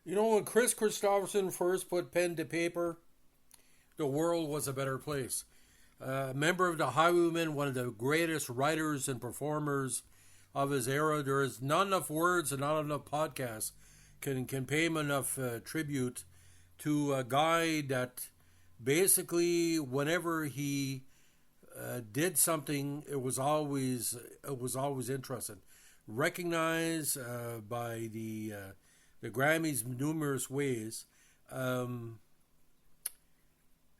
You know, when Kris Kristofferson first put pen to paper, the world was a better place. A member of the Highwaymen, one of the greatest writers and performers of his era. There is not enough words and not enough podcasts can pay him enough tribute to a guy that basically, whenever he did something, it was always interesting. Recognized by the Grammys numerous ways.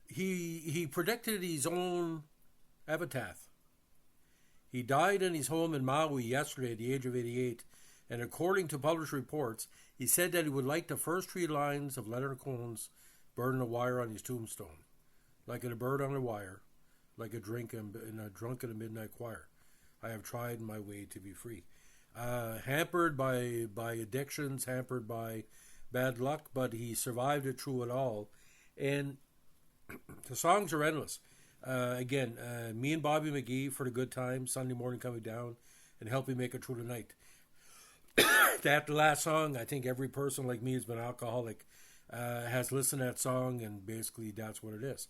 He predicted his own epitaph. He died in his home in Maui yesterday at the age of 88, and according to published reports, he said that he would like the first three lines of Leonard Cohen's "Bird on a Wire" on his tombstone, like a bird on a wire, like a drink in a drunk in a midnight choir. I have tried my way to be free. Hampered by addictions, hampered by bad luck, but he survived it through it all. And the songs are endless. Again, me and Bobby McGee for the good time, Sunday morning coming down and helping make it through the night. That last song, I think every person like me who's been alcoholic has listened to that song, and basically that's what it is.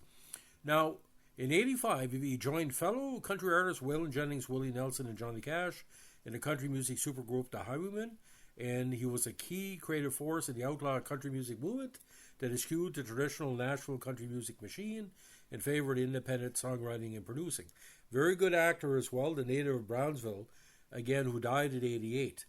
Now, in 85, he joined fellow country artists Waylon Jennings, Willie Nelson, and Johnny Cash in the country music supergroup The Highwaymen, and he was a key creative force in the outlaw country music movement that eschewed the traditional Nashville country music machine and favored independent songwriting and producing. Very good actor as well, the native of Brownsville, again, who died at 88.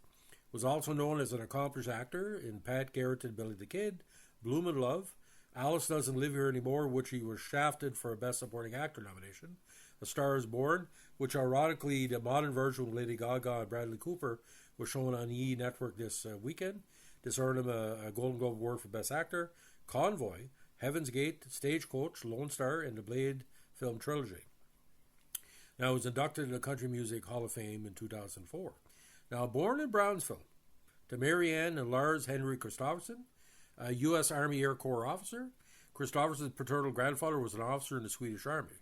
Was also known as an accomplished actor in Pat Garrett and Billy the Kid, Bloom in Love, Alice Doesn't Live Here Anymore, which he was shafted for a Best Supporting Actor nomination, A Star is Born, which ironically the modern version with Lady Gaga and Bradley Cooper was shown on E! Network this weekend. This earned him a Golden Globe Award for Best Actor, Convoy, Heaven's Gate, Stagecoach, Lone Star, and the Blade film trilogy. Now, he was inducted in the Country Music Hall of Fame in 2004. Now, born in Brownsville to Mary Ann and Lars Henry Kristofferson, a U.S. Army Air Corps officer. Kristofferson's paternal grandfather was an officer in the Swedish Army.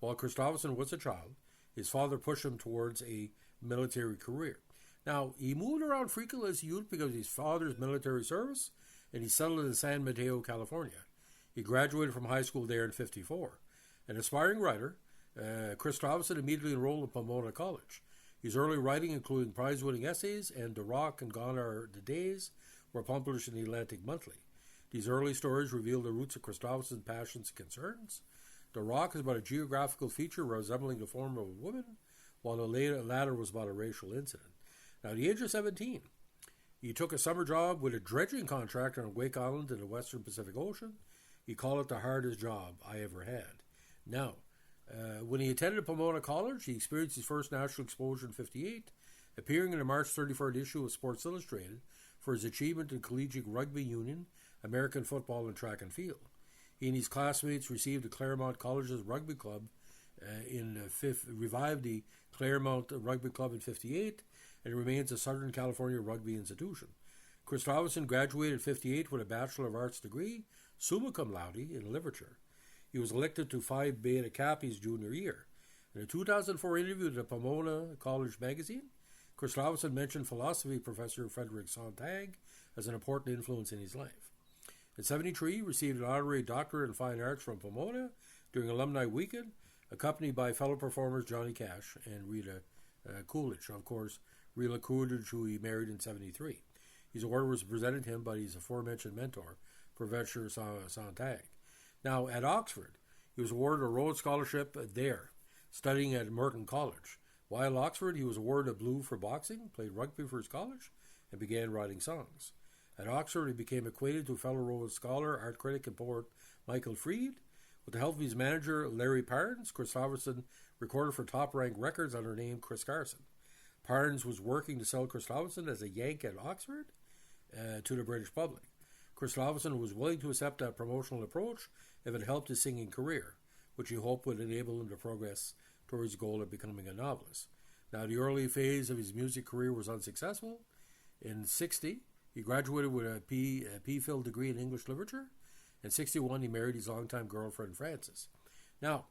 While Kristofferson was a child, his father pushed him towards a military career. Now, he moved around frequently as a youth because of his father's military service, and he settled in San Mateo, California. He graduated from high school there in 1954. An aspiring writer, Kristofferson immediately enrolled at Pomona College. His early writing, including prize-winning essays and The Rock and Gone Are the Days, were published in the Atlantic Monthly. These early stories reveal the roots of Kristofferson's passions and concerns. The Rock is about a geographical feature resembling the form of a woman, while the latter was about a racial incident. Now, at the age of 17, he took a summer job with a dredging contractor on Wake Island in the western Pacific Ocean. He called it the hardest job I ever had. Now, when he attended Pomona College, he experienced his first national exposure in 1958, appearing in the March 31st issue of Sports Illustrated for his achievement in collegiate rugby union, American football, and track and field. He and his classmates received the Claremont College's rugby club revived the Claremont Rugby Club in 1958, and it remains a Southern California rugby institution. Kristofferson graduated in 1958 with a Bachelor of Arts degree, summa cum laude, in literature. He was elected to Phi Beta Kappa his junior year. In a 2004 interview with the Pomona College magazine, Kristofferson mentioned philosophy professor Frederick Sontag as an important influence in his life. In 1973, he received an honorary doctorate in fine arts from Pomona during Alumni Weekend, accompanied by fellow performers Johnny Cash and Rita Coolidge. Of course, Rita Coolidge, who he married in 1973. His award was presented to him by his aforementioned mentor, Professor Sontag. Now, at Oxford, he was awarded a Rhodes Scholarship there, studying at Merton College. While at Oxford, he was awarded a Blue for boxing, played rugby for his college, and began writing songs. At Oxford, he became acquainted to fellow Rhodes scholar, art critic, and poet Michael Fried. With the help of his manager, Larry Parnes, Kristofferson recorded for top-ranked records under the name Kris Carson. Parnes was working to sell Kristofferson as a Yank at Oxford to the British public. Kristofferson was willing to accept that promotional approach if it helped his singing career, which he hoped would enable him to progress towards his goal of becoming a novelist. Now, the early phase of his music career was unsuccessful. In 1960, he graduated with a P.Phil degree in English literature. In 1961, he married his longtime girlfriend, Frances. Now,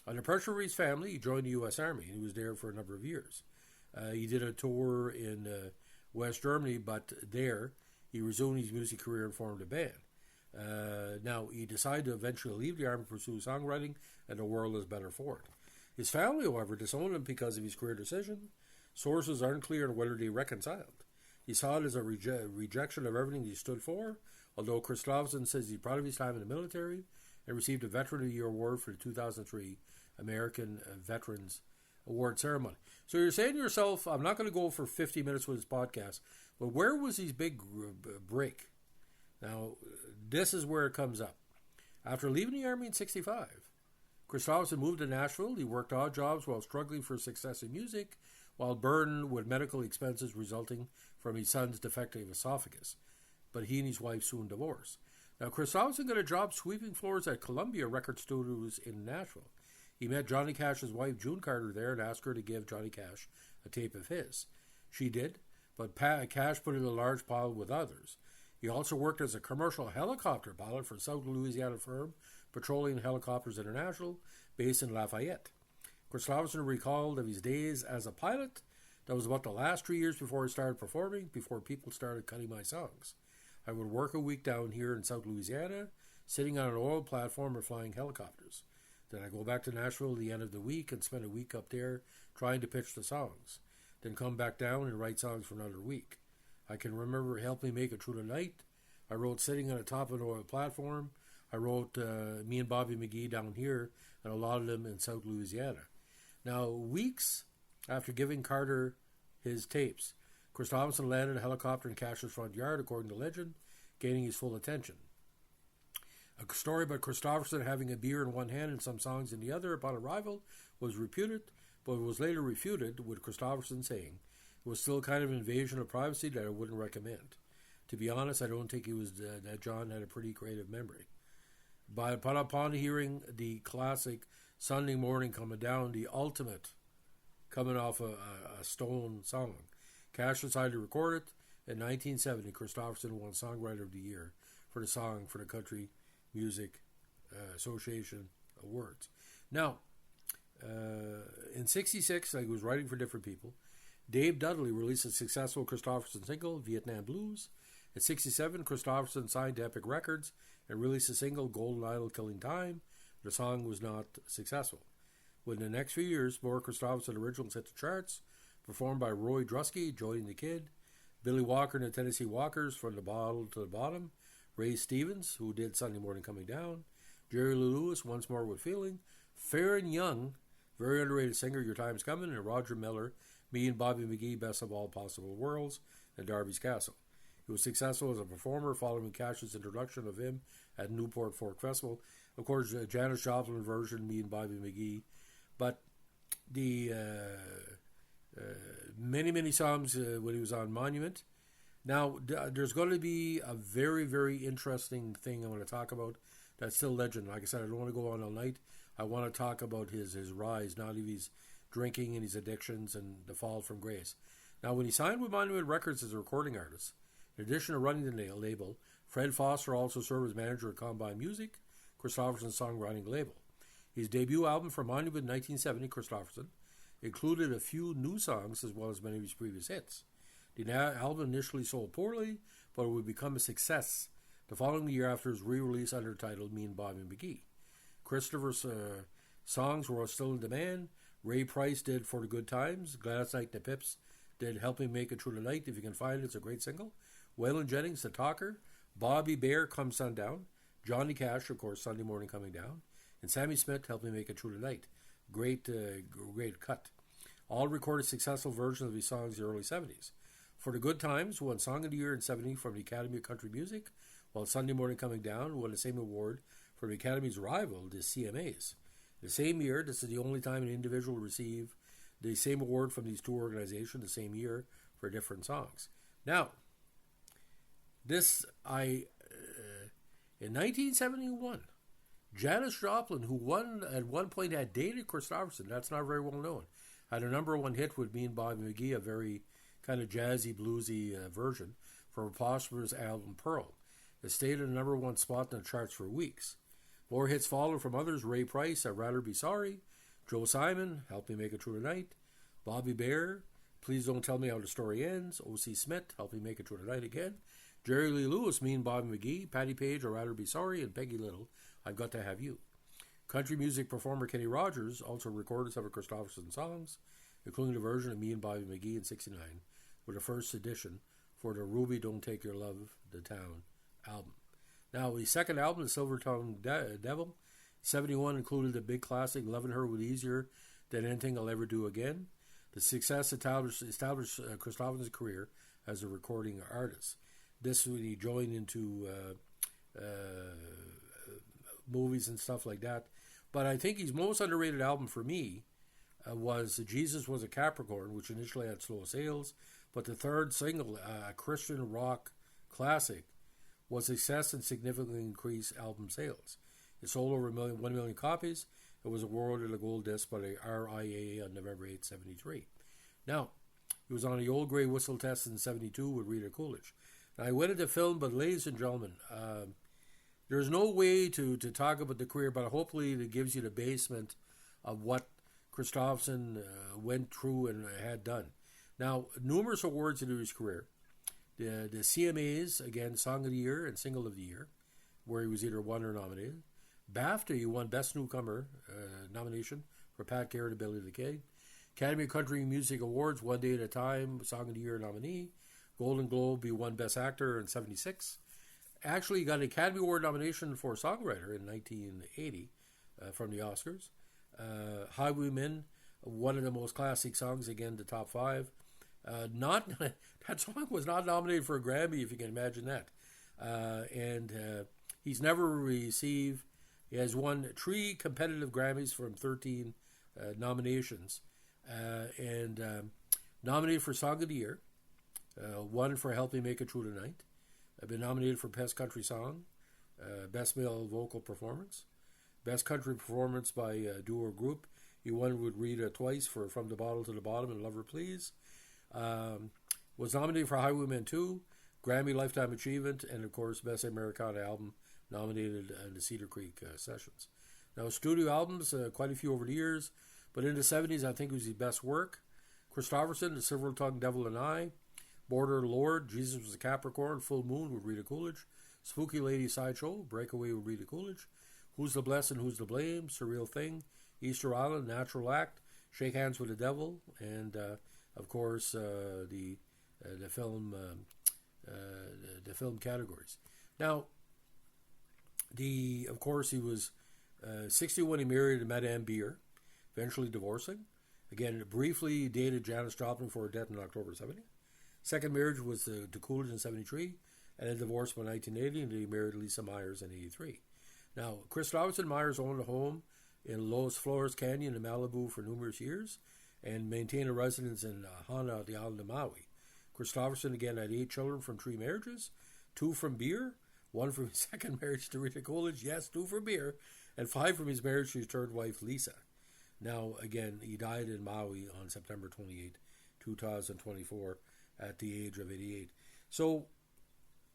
under pressure of his family, he joined the U.S. Army, and he was there for a number of years. He did a tour in West Germany, but there he resumed his music career and formed a band. Now, he decided to eventually leave the army to pursue songwriting, and the world is better for it. His family, however, disowned him because of his career decision. Sources aren't clear on whether they reconciled. He saw it as a rejection of everything he stood for, although Kristofferson says he's proud of his time in the military and received a Veteran of the Year award for the 2003 American Veterans Award ceremony. So you're saying to yourself, I'm not going to go for 50 minutes with this podcast, but where was his big break? Now, this is where it comes up. After leaving the Army in 1965, Kristofferson moved to Nashville. He worked odd jobs while struggling for success in music, while burdened with medical expenses resulting from his son's defective esophagus. But he and his wife soon divorced. Now, Kristofferson got a job sweeping floors at Columbia Record Studios in Nashville. He met Johnny Cash's wife, June Carter, there and asked her to give Johnny Cash a tape of his. She did, but Cash put it in a large pile with others. He also worked as a commercial helicopter pilot for South Louisiana firm Petroleum Helicopters International, based in Lafayette. Kristofferson recalled of his days as a pilot. That was about the last 3 years before he started performing, before people started cutting my songs. I would work a week down here in South Louisiana, sitting on an oil platform or flying helicopters. Then I go back to Nashville at the end of the week and spend a week up there trying to pitch the songs. Then come back down and write songs for another week. I can remember Help Me Make It Through the Night. I wrote Sitting on the Top of an Oil Platform. I wrote Me and Bobby McGee down here, and a lot of them in South Louisiana. Now, weeks after giving Carter his tapes, Kristofferson landed a helicopter in Cash's front yard, according to legend, gaining his full attention. A story about Kristofferson having a beer in one hand and some songs in the other upon arrival was reputed, but was later refuted, with Kristofferson saying it was still kind of an invasion of privacy that I wouldn't recommend. To be honest, I don't think he was that John had a pretty creative memory. But upon hearing the classic Sunday Morning Coming Down, the ultimate coming off a Stone song, Cash decided to record it. In 1970, Kristofferson won Songwriter of the Year for the song for the Country Music Association Awards. Now, in 1966, he was writing for different people. Dave Dudley released a successful Kristofferson single, Vietnam Blues. In 1967, Kristofferson signed to Epic Records and released a single, Golden Idol Killing Time. The song was not successful. Within the next few years, more Kristofferson originals hit the charts, performed by Roy Drusky, Joey and the Kid, Billy Walker and the Tennessee Walkers, From the Bottle to the Bottom, Ray Stevens, who did Sunday Morning Coming Down, Jerry Lee Lewis, Once More with Feeling, Farron Young, very underrated singer, Your Time's Coming, and Roger Miller, Me and Bobby McGee, Best of All Possible Worlds, and Darby's Castle. He was successful as a performer, following Cash's introduction of him at Newport Folk Festival. Of course, Janis Joplin version, Me and Bobby McGee. But the many songs when he was on Monument. Now, there's going to be a very, very interesting thing I want to talk about that's still legend. Like I said, I don't want to go on all night. I want to talk about his rise, not only his drinking and his addictions and the fall from grace. Now, when he signed with Monument Records as a recording artist, in addition to running the label, Fred Foster also served as manager at Combine Music, Kristofferson's songwriting label. His debut album for Monument in 1970, Kristofferson, included a few new songs as well as many of his previous hits. The album initially sold poorly, but it would become a success the following year after his re-release under the title Me and Bobby McGee. Christopher's songs were still in demand. Ray Price did For the Good Times. Gladys Knight and the Pips did Help Me Make It Through the Night. If you can find it, it's a great single. Waylon Jennings, The Talker. Bobby Bear, Come Sundown. Johnny Cash, of course, Sunday Morning Coming Down. And Sammy Smith, Help Me Make It Through the Night. Great cut. All recorded successful versions of these songs in the early 70s. For the Good Times won Song of the Year in 70 from the Academy of Country Music, while Sunday Morning Coming Down won the same award from the Academy's rival, the CMAs. The same year, this is the only time an individual received the same award from these two organizations the same year for different songs. Now, in 1971, Janis Joplin, who at one point had dated Kristofferson, that's not very well known, had a number one hit with Me and Bobby McGee, a very kind of jazzy, bluesy version from a posthumous album, Pearl. It stayed in the number one spot in the charts for weeks. More hits followed from others: Ray Price, I'd Rather Be Sorry, Joe Simon, Help Me Make It Through the Night, Bobby Bear, Please Don't Tell Me How the Story Ends, O.C. Smith, Help Me Make It Through the Night again, Jerry Lee Lewis, Me and Bobby McGee, Patty Page, I'd Rather Be Sorry, and Peggy Little, I've Got to Have You. Country music performer Kenny Rogers also recorded some of Kristofferson's songs, including a version of Me and Bobby McGee in '69, with the first edition for the Ruby Don't Take Your Love to Town album. Now, his second album, The Silver Tongue Devil, '71 included the big classic Loving Her Was Easier Than Anything I'll Ever Do Again. The success established Kristofferson's career as a recording artist. This when he joined into movies and stuff like that. But I think his most underrated album for me was Jesus Was a Capricorn, which initially had slow sales, but the third single, a Christian rock classic, was a success and significantly increased album sales. It sold over 1 million copies. It was awarded a gold disc by the RIAA on November 8, '73. Now, he was on the Old Grey Whistle test in '72 with Rita Coolidge. Now, I went into film, but ladies and gentlemen, there's no way to talk about the career, but hopefully it gives you the basement of what Kristofferson went through and had done. Now, numerous awards into his career. The CMAs, again, Song of the Year and Single of the Year, where he was either won or nominated. BAFTA, he won Best Newcomer nomination for Pat Garrett and Billy the Kid. Academy of Country Music Awards, One Day at a Time, Song of the Year nominee. Golden Globe, he won Best Actor in '76. Actually, he got an Academy Award nomination for Songwriter in 1980 from the Oscars. Highwaymen, one of the most classic songs, again, the top 5. That song was not nominated for a Grammy, if you can imagine that. He's never received. He has won 3 competitive Grammys from 13 nominations, nominated for Song of the Year, one for Help Me Make It Through the Night. I've been nominated for Best Country Song, Best Male Vocal Performance, Best Country Performance by a Duo or Group. He won with Rita twice for From the Bottle to the Bottom and Love Her Please. Was nominated for Highwaymen 2, Grammy Lifetime Achievement, and of course Best Americana Album, nominated in the Cedar Creek Sessions. Now, studio albums, quite a few over the years, but in the '70s, I think it was his best work. Kristofferson, The Silver Tongue Devil and I, Border Lord, Jesus Was a Capricorn, Full Moon with Rita Coolidge, Spooky Lady Sideshow, Breakaway with Rita Coolidge, Who's the Blessed and Who's the Blame, Surreal Thing, Easter Island, Natural Act, Shake Hands with the Devil, and of course the film categories. Now, of course, he was 61. He married Madame Beer, eventually divorcing. Again, briefly dated Janis Joplin before her death in October '70. Second marriage was to Coolidge in '73, and then divorced by 1980, and he married Lisa Myers in '83. Now, Kristofferson Myers owned a home in Los Flores Canyon in Malibu for numerous years, and maintained a residence in Hana, the island of Maui. Kristofferson again had 8 children from 3 marriages, 2 from Beer, 1 from his second marriage to Rita Coolidge, yes, 2 from Beer, and 5 from his marriage to his third wife, Lisa. Now, again, he died in Maui on September 28, 2024, at the age of 88. So,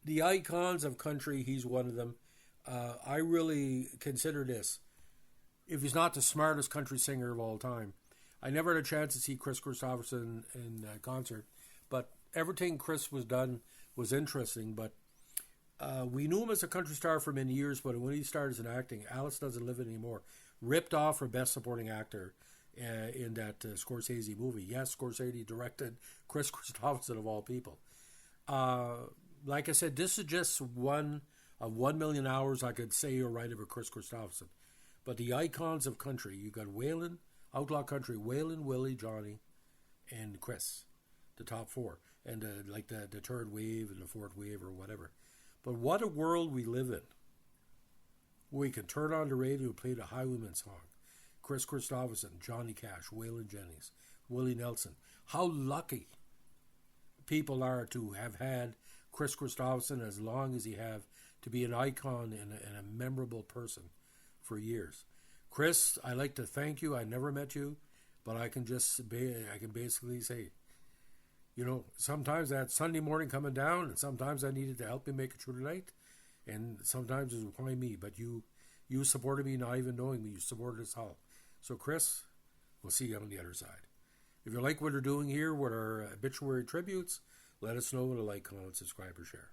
the icons of country, he's one of them. I really consider this, if he's not the smartest country singer of all time. I never had a chance to see Kris Kristofferson in concert, but everything Kris was done was interesting. But we knew him as a country star for many years, but when he started in acting, Alice Doesn't Live Anymore, ripped off for Best Supporting Actor in that Scorsese movie. Yes, Scorsese directed Kris Kristofferson of all people. Like I said, this is just one of 1 million hours I could say or write about Kris Kristofferson. But the icons of country, you got Waylon, Outlaw Country, Waylon, Willie, Johnny, and Kris, the top 4. And like the third wave and the fourth wave or whatever. But what a world we live in. We can turn on the radio and play the Highwaymen song. Kris Kristofferson, Johnny Cash, Waylon Jennings, Willie Nelson. How lucky people are to have had Kris Kristofferson as long as he have, to be an icon and a memorable person for years. Kris, I'd like to thank you. I never met you, but I can basically say, sometimes that Sunday morning coming down, and sometimes I needed to help you make it through the night, and sometimes it was why me, but you supported me not even knowing me. You supported us all. So Kris, we'll see you on the other side. If you like what we're doing here with our obituary tributes, let us know with a like, comment, subscribe, or share.